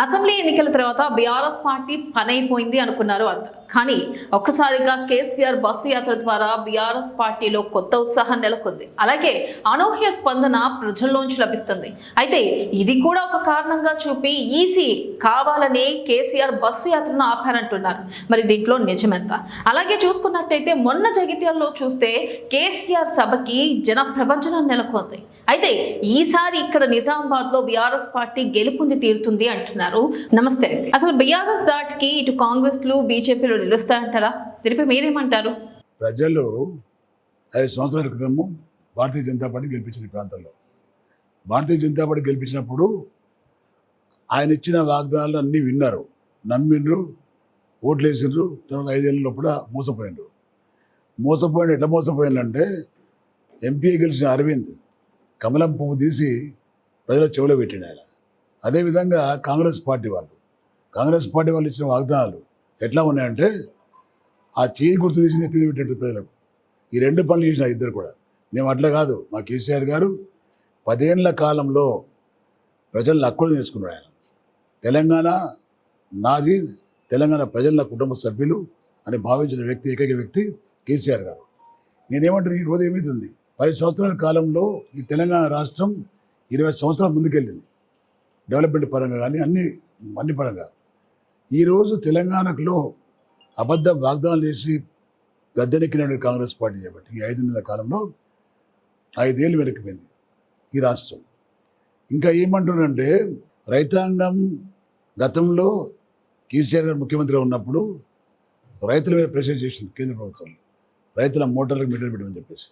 Assembly ఎన్నికల తర్వాత BRS party పనైపోయింది అనుకున్నారు అందరూ. కానీ ఒక్కసారిగా కేసీఆర్ బస్సు యాత్ర ద్వారా బీఆర్ఎస్ పార్టీలో కొత్త ఉత్సాహం నెలకొంది. అలాగే అనూహ్య స్పందన ప్రజల్లోంచి లభిస్తుంది. అయితే ఇది కూడా ఒక కారణంగా చూపి ఈసీ కావాలని కేసీఆర్ బస్సు యాత్రను ఆపారంటున్నారు. మరి దీంట్లో నిజమెంత? అలాగే చూసుకున్నట్టయితే మొన్న జగిత్యాలలో చూస్తే కేసీఆర్ సభకి జన ప్రభంజనం నెలకొంది. అయితే ఈసారి ఇక్కడ నిజామాబాద్ లో బీఆర్ఎస్ పార్టీ గెలుపొంది తీరుతుంది అంటున్నారు. నమస్తే అండి. అసలు బీఆర్ఎస్ దాటికి ఇటు కాంగ్రెస్ లు బీజేపీలు నిలుస్తాయంటారా? దీనిపై మీరేమంటారు? ప్రజలు 5 సంవత్సరాల క్రితము భారతీయ జనతా పార్టీ గెలిపించిన ఈ ప్రాంతంలో భారతీయ జనతా పార్టీ గెలిపించినప్పుడు ఆయన ఇచ్చిన వాగ్దానాలు అన్నీ విన్నారు, నమ్మిండ్రు, ఓట్లు వేసిండ్రు. తర్వాత 5 ఏళ్ళ లోపల మోసపోయిన ఎట్లా మోసపోయిందంటే ఎంపీ గెలిచిన అరవింద్ కమలం పువ్వు తీసి ప్రజల చెవులో పెట్టిండు ఆయన. అదేవిధంగా కాంగ్రెస్ పార్టీ వాళ్ళు ఇచ్చిన వాగ్దానాలు ఎట్లా ఉన్నాయంటే ఆ చేయి గుర్తు తీసి నెత్తి పెట్టినట్టు ప్రజలకు. ఈ 2 పనులు చేసిన ఇద్దరు కూడా. మేము అట్లా కాదు, మా కేసీఆర్ గారు 10 ఏళ్ల కాలంలో ప్రజలను హక్కులు నేర్చుకున్నాడు ఆయన. తెలంగాణ నాది, తెలంగాణ ప్రజలు నా కుటుంబ సభ్యులు అని భావించిన ఏకైక వ్యక్తి కేసీఆర్ గారు. నేనేమంటాను, ఈ రోజు ఏమవుతుంది, 10 సంవత్సరాల కాలంలో ఈ తెలంగాణ రాష్ట్రం 20 సంవత్సరాల ముందుకెళ్ళింది, డెవలప్మెంట్ పరంగా కానీ అన్ని పరంగా. ఈరోజు తెలంగాణలో అబద్ధ వాగ్దానాలు చేసి గద్దెనెక్కిన కాంగ్రెస్ పార్టీ చేపట్టి ఈ 5 నెలల కాలంలో 5 ఏళ్ళు వెనక్కిపోయింది ఈ రాష్ట్రం. ఇంకా ఏమంటున్నారంటే రైతాంగం గతంలో కేసీఆర్ గారు ముఖ్యమంత్రిగా ఉన్నప్పుడు రైతుల మీద ప్రెషర్ చేసింది కేంద్ర ప్రభుత్వం, రైతుల మోటార్లకు మీటర్ పెట్టమని చెప్పేసి.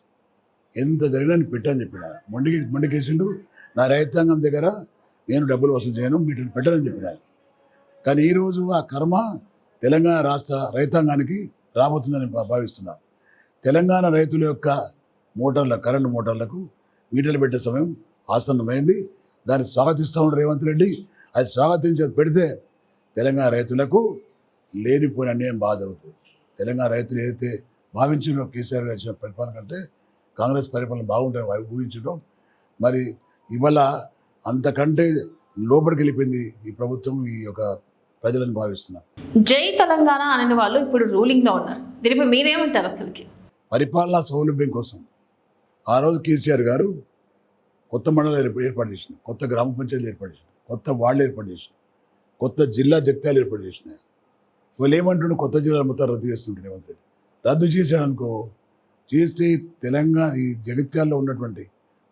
ఎంత జరిగినా పెట్టని చెప్పిన మొండికేసిండు. నా రైతాంగం దగ్గర నేను డబ్బులు వసూలు చేయను, మీటర్ పెట్టనని చెప్పినాను. కానీ ఈరోజు ఆ కర్మ తెలంగాణ రాష్ట్ర రైతాంగానికి రాబోతుందని భావిస్తున్నాను. తెలంగాణ రైతుల యొక్క కరెంటు మోటార్లకు మీటర్లు పెట్టే సమయం ఆసన్నమైంది. దాన్ని స్వాగతిస్తూ ఉన్నాడు రేవంత్ రెడ్డి. అది స్వాగతించేది పెడితే తెలంగాణ రైతులకు లేనిపోయిన అన్యాయం బాగా జరుగుతుంది. తెలంగాణ రైతులు ఏదైతే భావించిన కేసీఆర్ గారు ఇచ్చిన పరిపాలన కంటే కాంగ్రెస్ పరిపాలన బాగుంటుంది ఊహించడం. మరి ఇవాళ అంతకంటే లోపలికి వెళ్ళిపోయింది ఈ ప్రభుత్వం, ఈ యొక్క ప్రజలను భావిస్తున్నారు. జై తెలంగాణ అనే వాళ్ళు ఇప్పుడు రూలింగ్ లో ఉన్నారు. దీనిపై మీరేమంటారు? అసలుకి పరిపాలనా సౌలభ్యం కోసం ఆ రోజు కేసీఆర్ గారు కొత్త మండలాలు ఏర్పాటు చేసినారు, కొత్త గ్రామ పంచాయతీలు ఏర్పాటు చేసినారు, కొత్త వార్డులు ఏర్పాటు చేసినారు, కొత్త జిల్లా జగిత్యాలు ఏర్పాటు చేసినారు. వాళ్ళు ఏమంటుండే కొత్త జిల్లాలు మొత్తం రద్దు చేస్తుంటారు రేవంత్ రెడ్డి. రద్దు చేశాడు అనుకో, చేస్తే తెలంగాణ ఈ జగిత్యాల్లో ఉన్నటువంటి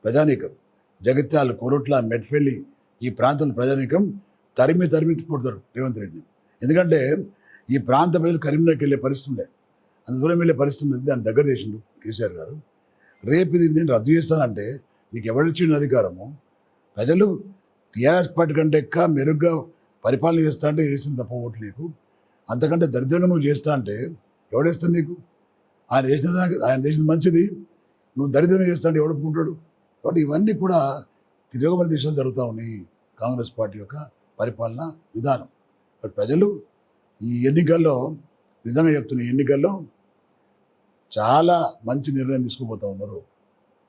ప్రజానీకం, జగిత్యాల, కొరుట్ల, మెట్పల్లి ఈ ప్రాంతం ప్రజానీకం తరిమి కొడతారు రేవంత్ రెడ్డిని. ఎందుకంటే ఈ ప్రాంత ప్రజలు కరీంనగర్కి వెళ్ళే పరిస్థితి ఉండే, అంత దూరం వెళ్ళే పరిస్థితి ఉంది. దాన్ని దగ్గర చేసిండు కేసీఆర్ గారు. రేపు ఇది నేను రద్దు చేస్తానంటే నీకు ఎవరిచ్చిన అధికారము? ప్రజలు టీఆర్ఎస్ పార్టీ కంటే మెరుగ్గా పరిపాలన చేస్తా అంటే వేసింది తప్ప ఓట్లు నీకు. అంతకంటే దరిద్రంగా నువ్వు చేస్తా అంటే ఎవడేస్తాడు నీకు? ఆయన చేసింది మంచిది, నువ్వు దరిద్రంగా చేస్తా అంటే ఎవడుకుంటాడు? కాబట్టి ఇవన్నీ కూడా తిరుగుమల దిశలో జరుగుతూ ఉన్నాయి కాంగ్రెస్ పార్టీ యొక్క పరిపాలన విధానం. బట్ ప్రజలు ఈ ఎన్నికల్లో నిజంగా చెప్తున్న ఎన్నికల్లో చాలా మంచి నిర్ణయం తీసుకుపోతూ ఉన్నారు.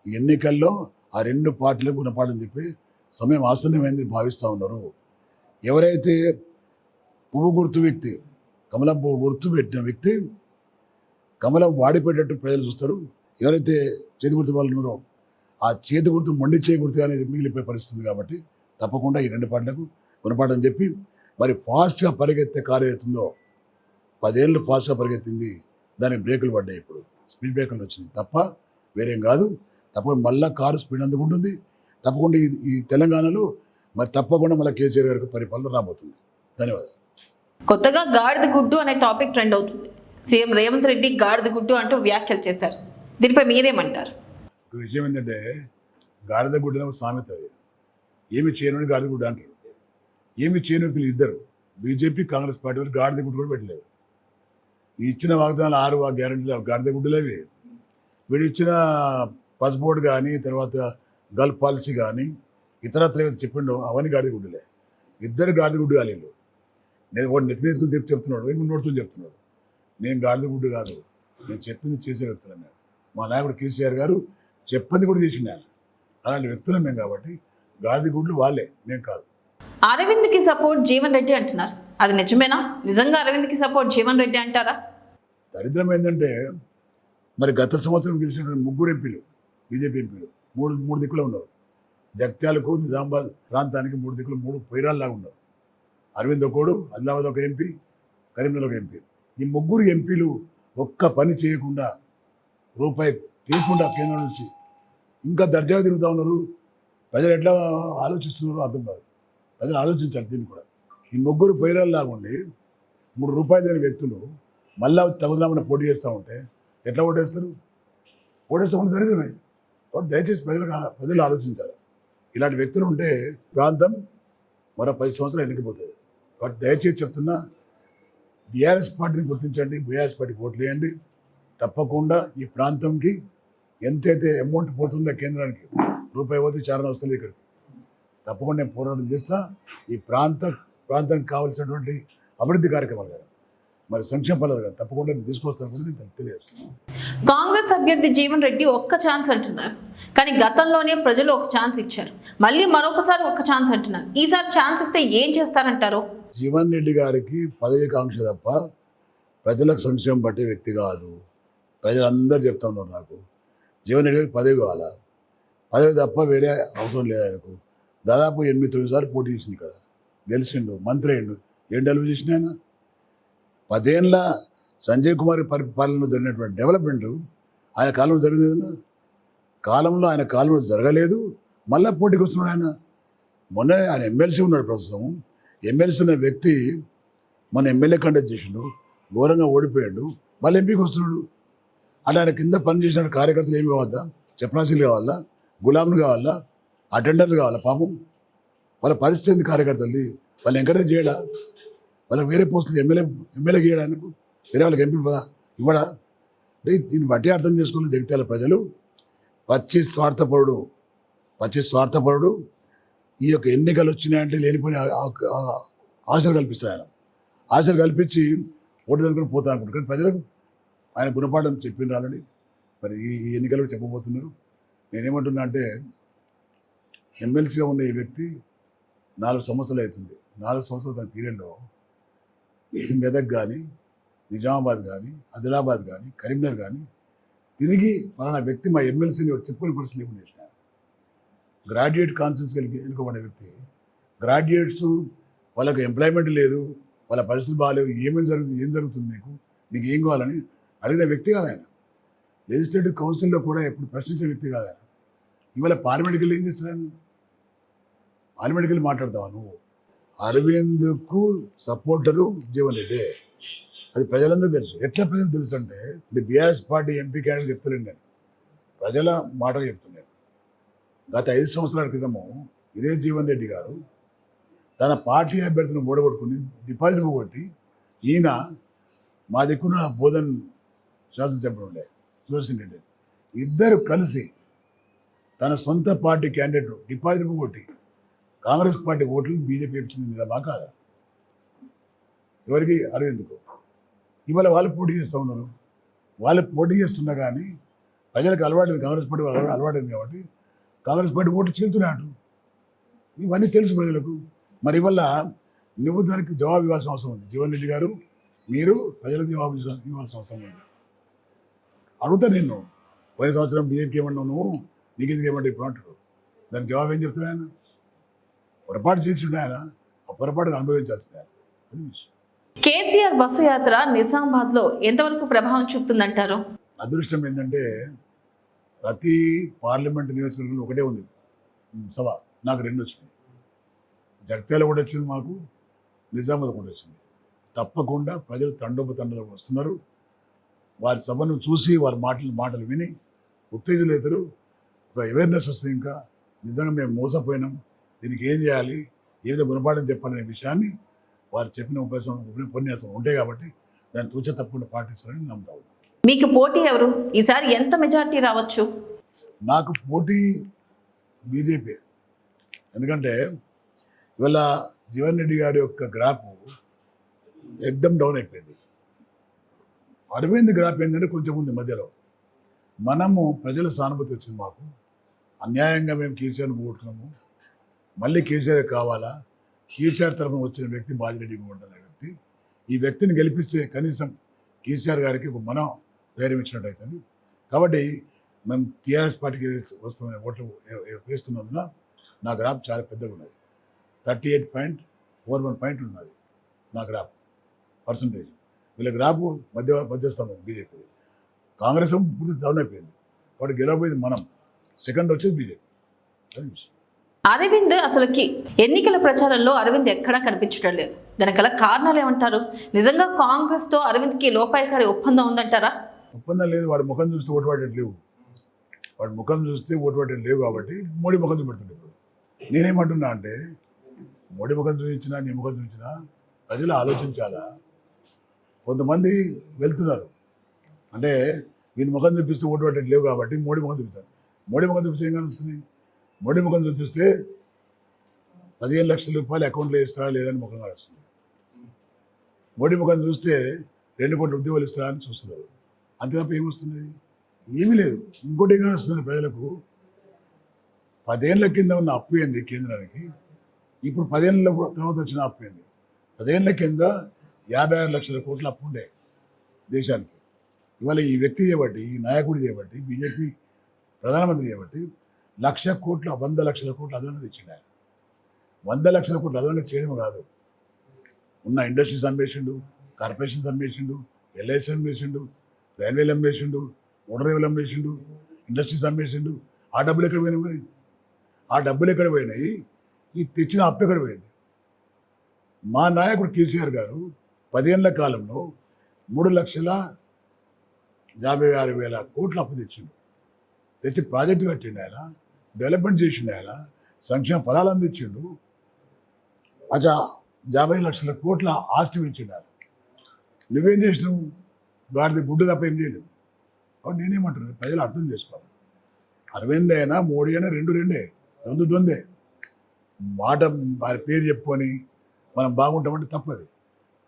ఈ ఎన్నికల్లో ఆ 2 పార్టీలకు గుణపాఠం చెప్పి సమయం ఆసన్నమైంది భావిస్తూ ఉన్నారు. ఎవరైతే పువ్వు గుర్తు వ్యక్తి, కమలం పువ్వు గుర్తు పెట్టిన వ్యక్తి కమలం వాడిపోయేటట్టు ప్రజలు చూస్తారు. ఎవరైతే చేతి గుర్తు వాళ్ళు ఉన్నారో ఆ చేతి గుర్తు మొండి చేయి గుర్తు అనేది మిగిలిపోయే పరిస్థితుంది. కాబట్టి తప్పకుండా ఈ 2 పార్టీలకు గుణపాఠం చెప్పి మరి ఫాస్ట్గా పరిగెత్తే కారు అవుతుందో 10 ఏళ్ళు ఫాస్ట్గా పరిగెత్తింది, దానికి బ్రేకులు పడ్డాయి. ఇప్పుడు స్పీడ్ బ్రేకులు వచ్చినాయి తప్ప వేరేం కాదు. తప్పకుండా మళ్ళీ కారు స్పీడ్ అందుకుంటుంది. తప్పకుండా ఈ తెలంగాణలో మరి తప్పకుండా మళ్ళీ కేసీఆర్ గారికి పరిపాలన రాబోతుంది. ధన్యవాదాలు. కొత్తగా గాడిద గుడ్డు అనే టాపిక్ ట్రెండ్ అవుతుంది. సీఎం రేవంత్ రెడ్డి గాడిద గుడ్డు అంటూ వ్యాఖ్యలు చేశారు. దీనిపై మీరేమంటారు? ఒక విషయం ఏంటంటే గాడిద గుడ్డు అనే సామెత, అది ఏమి చేయని గాడిద గుడ్డు అంటారు. ఏమి చేయని వ్యక్తులు ఇద్దరు, బీజేపీ కాంగ్రెస్ పార్టీ వాళ్ళు గాడిద గుడ్డు కూడా పెట్టలేదు. ఇచ్చిన వాగ్దానాలు 6 గ్యారెంటీలు గాడిద గుడ్డులేవి. వీడు ఇచ్చిన పాస్పోర్ట్ కానీ, తర్వాత గల్ఫ్ పాలసీ కానీ, ఇతరత్ర ఏమైతే చెప్పిండో అవన్నీ గాడిద గుడ్డులే. ఇద్దరు గాడిద గుడ్డు కాలేదు. నేను వాడు నెత్తి వేసుకుని చెప్తున్నాడు, ఇంకొక నోడుతూ చెప్తున్నాడు. నేను గాడిద గుడ్డు కాదు, నేను చెప్పింది చేసే వ్యక్తులు. నేను మా నాయకుడు కేసీఆర్ గారు చెప్పది కూడా చేసిండు ఆయన. అలాంటి వ్యక్తులం మేము. కాబట్టి గాడిద గుడ్లు వాళ్ళే, నేను కాదు. అరవింద్కి సపోర్ట్ జీవన్ రెడ్డి అంటున్నారు, అది నిజమేనా? నిజంగా అరవింద్కి సపోర్ట్ జీవన్ రెడ్డి అంటారా? దరిద్రం ఏంటంటే మరి గత సంవత్సరం గెలిచినటువంటి ముగ్గురు ఎంపీలు, బీజేపీ ఎంపీలు మూడు దిక్కులో ఉన్నారు. జగిత్యాలకు, నిజామాబాద్ ప్రాంతానికి 3 దిక్కులు 3 పొయ్యిరాల్లాగా ఉన్నారు. అరవింద్ ఒకడు, ఆదిలాబాద్ ఒక ఎంపీ, కరీంనగర్ ఒక ఎంపీ. ఈ ముగ్గురు ఎంపీలు ఒక్క పని చేయకుండా, రూపాయి తీయకుండా కేంద్రం నుంచి ఇంకా దర్జాగా తిరుగుతూ ఉన్నారు. ప్రజలు ఎట్లా ఆలోచిస్తున్నారో అర్థం కాదు. ప్రజలు ఆలోచించాలి దీన్ని కూడా. ఈ ముగ్గురు పొయ్యిరాల్లాగా ఉండి 3 రూపాయలు లేని వ్యక్తులు మళ్ళా తగుదామని పోటీ చేస్తూ ఉంటే ఎట్లా ఓటేస్తారు? ఓటేస్తామని దరిద్రమే. కాబట్టి దయచేసి ప్రజలు ఆలోచించాలి. ఇలాంటి వ్యక్తులు ఉంటే ప్రాంతం మరో 10 సంవత్సరాలు వెనక్కిపోతుంది. కాబట్టి దయచేసి చెప్తున్నా, బీఆర్ఎస్ పార్టీని గుర్తించండి, బీఆర్ఎస్ పార్టీకి ఓట్లు వేయండి. తప్పకుండా ఈ ప్రాంతంకి ఎంతైతే అమౌంట్ పోతుందో కేంద్రానికి, రూపాయి పోతే చాలా వస్తుంది ఇక్కడికి. తప్పకుండా నేను పోరాటం చేస్తా. ఈ ప్రాంతానికి కావాల్సినటువంటి అభివృద్ధి కార్యక్రమాలు కానీ, మరి సంక్షేమ పదాలు కానీ తప్పకుండా తీసుకొస్తాను కూడా నేను తెలియజేస్తాను. కాంగ్రెస్ అభ్యర్థి జీవన్ రెడ్డి ఒక్క ఛాన్స్ అంటున్నారు, కానీ గతంలోనే ప్రజలు ఒక ఛాన్స్ ఇచ్చారు. మళ్ళీ మరొకసారి ఒక్క ఛాన్స్ అంటున్నారు. ఈసారి ఛాన్స్ ఇస్తే ఏం చేస్తారంటారు? జీవన్ రెడ్డి గారికి పదవి కాంక్ష తప్ప ప్రజలకు సంక్షేమం పట్టే వ్యక్తి కాదు. ప్రజలందరూ చెప్తా ఉన్నారు నాకు, జీవన్ రెడ్డి గారికి పదవి కావాలా, పదవి తప్ప వేరే అవసరం లేదు ఆయనకు. దాదాపు 8-9 సార్లు పోటీ చేసింది, ఇక్కడ గెలిచిండు, మంత్రి అయ్యిండు. ఏం డెవలప్ చేసిన ఆయన? 10 ఏళ్ళ సంజయ్ కుమార్ పరిపాలనలో జరిగినటువంటి డెవలప్మెంట్ ఆయన కాలంలో జరిగింది. ఆయన కాలంలో జరగలేదు. మళ్ళీ పోటీకి వస్తున్నాడు ఆయన. మొన్న ఆయన ఎమ్మెల్సీ ఉన్నాడు ప్రస్తుతం. ఎమ్మెల్సీ ఉన్న వ్యక్తి మన ఎమ్మెల్యే కండక్ట్ చేసిండు, ఘోరంగా ఓడిపోయాడు, మళ్ళీ ఎంపీకి వస్తున్నాడు. అంటే ఆయన కింద పనిచేసిన కార్యకర్తలు ఏమి కావద్దా? చెప్పనాసీలు కావాలా, గులాంలు కావాలా, అటెండర్లు కావాలా? పాపం వాళ్ళ పరిస్థితి కార్యకర్తలది. వాళ్ళు ఎంకరేజ్ చేయడా? వాళ్ళకి వేరే పోస్టులు ఎమ్మెల్యే గీయడానికి వేరే వాళ్ళకి ఎంపీ పదా ఇవ్వడా? దీన్ని బట్టి అర్థం చేసుకున్న జగిత్యాల ప్రజలు పచ్చి స్వార్థపరుడు ఈ యొక్క ఎన్నికలు వచ్చినాయంటే లేనిపోయిన ఆశలు కల్పిస్తారు. ఆశలు కల్పించి ఓటు దొరుకుని పోతా అనుకుంటారు. కానీ ప్రజలకు ఆయన గుణపాఠం చెప్పిన రాలని మరి ఈ ఎన్నికలు చెప్పబోతున్నారు. నేనేమంటున్నా అంటే, ఎమ్మెల్సీగా ఉన్న ఈ వ్యక్తి 4 సంవత్సరాలు అవుతుంది. 4 సంవత్సరాల తన పీరియడ్లో మెదక్ కానీ, నిజామాబాద్ కానీ, ఆదిలాబాద్ కానీ, కరీంనగర్ కానీ తిరిగి మన వ్యక్తి మా ఎమ్మెల్సీని చెప్పుకునే పరిస్థితి లేకుండా చేసిన గ్రాడ్యుయేట్ కాన్సెన్స్ కలిగి ఎన్నుకోబడే వ్యక్తి. గ్రాడ్యుయేట్స్ వాళ్ళకు ఎంప్లాయ్మెంట్ లేదు, వాళ్ళ పరిస్థితులు బాగాలేవు, ఏం జరుగుతుంది మీకు ఏం కావాలని అడిగిన వ్యక్తి కాదు ఆయన. లెజిస్లేటివ్ కౌన్సిల్లో కూడా ఎప్పుడు ప్రశ్నించిన వ్యక్తి కాదు ఆయన. ఇవాళ పార్లమెంట్కి వెళ్ళి ఏం చేస్తున్నాను? పార్లమెంట్కి వెళ్ళి మాట్లాడతావా నువ్వు? అరవింద్కు సపోర్టరు జీవన్ రెడ్డి, అది ప్రజలందరూ తెలుసు. ఎట్లా ప్రజలు తెలుసు అంటే, బీఆర్ఎస్ పార్టీ ఎంపీ క్యాండిడేట్ చెప్తలేను నేను, ప్రజల మాటలు చెప్తున్నాను. గత 5 సంవత్సరాల క్రితము ఇదే జీవన్ రెడ్డి గారు తన పార్టీ అభ్యర్థిని ఓడగొట్టుకుని డిపాజిట్ పోగొట్టి, ఈయన మా దిక్కున బోధన్ శాసనసభ్యుడు ఉండే సుదర్శన్ రెడ్డి, ఇద్దరు కలిసి తన సొంత పార్టీ క్యాండిడేట్ డిపాజిట్ పోగొట్టి కాంగ్రెస్ పార్టీ ఓట్లు బీజేపీ ఇచ్చింది నిజమా కాదా? ఎవరికి? అరవింద్కు. ఇవాళ వాళ్ళు పోటీ చేస్తూ ఉన్నారు. వాళ్ళు పోటీ చేస్తున్నా కానీ ప్రజలకు అలవాటు, కాంగ్రెస్ పార్టీ అలవాటైంది కాబట్టి కాంగ్రెస్ పార్టీ ఓటు చీలుతున్నాడు. ఇవన్నీ తెలుసు ప్రజలకు. మరి ఇవల్ల నువ్వు దానికి జవాబు ఇవ్వాల్సిన అవసరం ఉంది. జీవన్ రెడ్డి గారు, మీరు ప్రజలకు జవాబు ఇవ్వాల్సిన అవసరం ఉంది. అడుగుతా నిన్ను, పోయిన సంవత్సరం బీజేపీకి ఏమన్నావు నువ్వు, నీకు ఎందుకు ఏమంటే ఇప్పుడు అంటారు. దానికి జవాబు ఏం చెప్తున్నా ఆయన? పొరపాటు చేసిండు ఆయన, ఆ పొరపాటును అనుభవించాల్సింది ఆయన. అది విషయం. కేసీఆర్ బస్సు యాత్ర నిజామాబాద్లో ఎంతవరకు ప్రభావం చూపుతుందంటారు? అదృష్టం ఏంటంటే, ప్రతి పార్లమెంట్ నియోజకవర్గంలో ఒకటే ఉంది సభ. నాకు 2 వచ్చినాయి. జగిత్యాల కూడా వచ్చింది, మాకు నిజామాబాద్ కూడా వచ్చింది. తప్పకుండా ప్రజలు తండోపతండలు వస్తున్నారు. వారి సభను చూసి వారి మాటలు విని ఉత్తేజులు అవుతారు. ఒక అవేర్నెస్ వస్తుంది. ఇంకా నిజంగా మేము మోసపోయినాం, దీనికి ఏం చేయాలి, ఏ విధంగా గుణపాఠం చెప్పాలనే విషయాన్ని వారు చెప్పిన ఉపన్యాసం ఉంటాయి కాబట్టి దాన్ని తూచ తప్పకుండా పాటిస్తారని నమ్ముతా ఉన్నాను. మీకు పోటీ ఎవరు? ఈసారి ఎంత మెజార్టీ రావచ్చు? నాకు పోటీ బీజేపీ. ఎందుకంటే ఇవాళ జీవన్ రెడ్డి గారి యొక్క గ్రాఫ్ ఎక్దమ్ డౌన్ అయిపోయింది. అరవింద్ గ్రాఫ్ ఏంటంటే కొంచెం ఉంది మధ్యలో. మనము ప్రజల సానుభూతి వచ్చింది మాకు. అన్యాయంగా మేము కేసీఆర్ని పోగొట్టుకున్నాము, మళ్ళీ కేసీఆర్ కావాలా, కేసీఆర్ తరఫున వచ్చిన వ్యక్తి బాజిరెడ్డి ఇవ్వబడుతున్న వ్యక్తి. ఈ వ్యక్తిని గెలిపిస్తే కనీసం కేసీఆర్ గారికి ఒక మనం ధైర్యం ఇచ్చినట్టు అవుతుంది. కాబట్టి మేము టీఆర్ఎస్ పార్టీకి వస్తున్న ఓట్లు వేస్తున్నందున నా గ్రాఫ్ చాలా పెద్దగా ఉన్నది. 38.41 పాయింట్లు ఉన్నది నా గ్రాఫ్ పర్సంటేజ్. వీళ్ళ గ్రాఫ్ మధ్యస్థానం బీజేపీ. కాంగ్రెస్ పూర్తి డౌన్ అయిపోయింది. వాడు గెలవబోయేది మనం, సెకండ్ వచ్చేది బీజేపీ. అది విషయం. అరవింద్ అసలుకి ఎన్నికల ప్రచారంలో అరవింద్ ఎక్కడా కనిపించడం లేదు. దానికి గల కారణాలు ఏమంటారు? నిజంగా కాంగ్రెస్ తో అరవింద్కి లోపాయకారి ఒప్పందం ఉందంటారా? ఒప్పందం లేదు. వాడి ముఖం చూస్తే ఓటు పడేది లేవు. వాడి ముఖం చూస్తే ఓటు పడేది లేవు కాబట్టి మోడీ ముఖం చూపెడుతుంది. ఇప్పుడు నేనేమంటున్నా అంటే, మోడీ ముఖం చూపించినా నీ ముఖం చూపించినా ప్రజలు ఆలోచించాలా. కొంతమంది వెళ్తున్నారు అంటే వీని ముఖం చూపిస్తే ఓటు పడేది లేవు కాబట్టి మోడీ ముఖం చూపిస్తారు. మోడీ ముఖం చూపిస్తే ఏం కనిపిస్తుంది? మోడీ ముఖం చూపిస్తే 15 లక్షల రూపాయలు అకౌంట్లో ఇస్తారా లేదని ముఖం వస్తుంది. మోడీ ముఖం చూస్తే 2 కోట్ల ఉద్యోగాలు ఇస్తారా అని చూస్తున్నారు. అంతే తప్ప ఏమొస్తుంది? ఏమీ లేదు. ఇంకోటి ఏం వస్తుంది ప్రజలకు? 10 ఏళ్ల కింద ఉన్న అప్పు ఏంది కేంద్రానికి, ఇప్పుడు 10 ఏళ్ళ తర్వాత వచ్చిన అప్పు ఏంది? 10 ఏళ్ల కింద 56 లక్షల కోట్ల అప్పు ఉండే దేశానికి. ఇవాళ ఈ వ్యక్తి చేయబట్టి, ఈ నాయకుడు చేయబట్టి, బీజేపీ ప్రధానమంత్రి చేయబట్టి 1,00,000 కోట్ల 100 లక్షల కోట్ల అదనంగా తెచ్చిండు ఆయన. 100 లక్షల కోట్ల అదనంగా చేయడం కాదు, ఉన్న ఇండస్ట్రీస్ అమ్మేసిండు, కార్పొరేషన్స్ అమ్మేసిండు, ఎల్ఐసి అమ్మేసిండు, రైల్వేలు అమ్మేసిండు, మోటార్ రైలు అమ్మేసిండు, ఇండస్ట్రీస్ అమ్మేసిండు. ఆ డబ్బులు ఎక్కడ పోయినాయి? మరి ఆ డబ్బులు ఎక్కడ పోయినాయి? ఈ తెచ్చిన అప్పు ఎక్కడ పోయింది? మా నాయకుడు కేసీఆర్ గారు 10 ఏళ్ల కాలంలో 3,56,000 కోట్ల అప్పు తెచ్చిండు. తెచ్చి ప్రాజెక్టు కట్టిండు ఆయన, డెవలప్మెంట్ చేసిండు ఆయన, సంక్షేమ ఫలాలు అందించిండు. అచ్చా 50 లక్షల కోట్ల ఆస్తి పెంచిండు ఆయన. నువ్వేం చేసినావు? వాడిది గుడ్డు తప్ప ఏం చేయలేదు. కాబట్టి నేనేమంటున్నాను, ప్రజలు అర్థం చేసుకోవాలి. అరవింద్ అయినా మోడీ అయినా రెండు దొందే. మాట వారి పేరు చెప్పుకొని మనం బాగుంటామంటే తప్పది.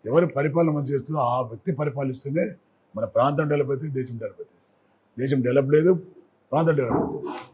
ఎవరు పరిపాలన మంచి చేస్తున్నారో ఆ వ్యక్తి పరిపాలిస్తేనే మన ప్రాంతం డెవలప్ అవుతుంది, దేశం డెవలప్ అవుతుంది. దేశం డెవలప్ లేదు, ప్రాంతం డెవలప్ అవుతుంది.